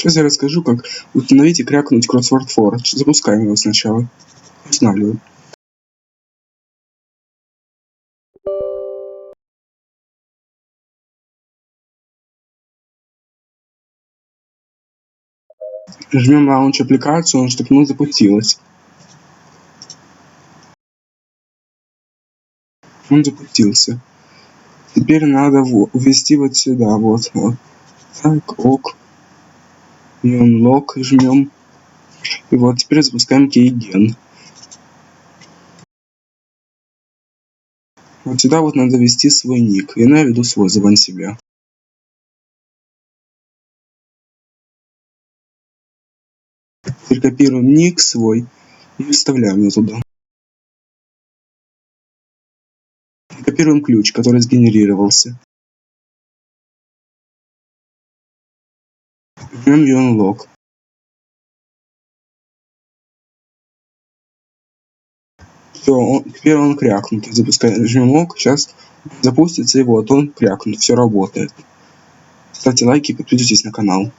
Сейчас я расскажу, как установить и крякнуть Crossword Forge. Запускаем его сначала. Устанавливаем. Жмем Launch аппликацию, чтобы она запустилась. Он запустился. Теперь надо ввести вот сюда, вот. Так, ок. И Unlock жмем. И вот теперь запускаем Keygen. Вот сюда вот надо ввести свой ник. И я введу свой, забань себе. Теперь копируем ник свой и вставляем его туда. Копируем ключ, который сгенерировался. Жмем Unlock. Все, теперь он крякнут. Запускаем, жмем ок, сейчас запустится, и вот он крякнут, все работает. Ставьте лайки и подписывайтесь на канал.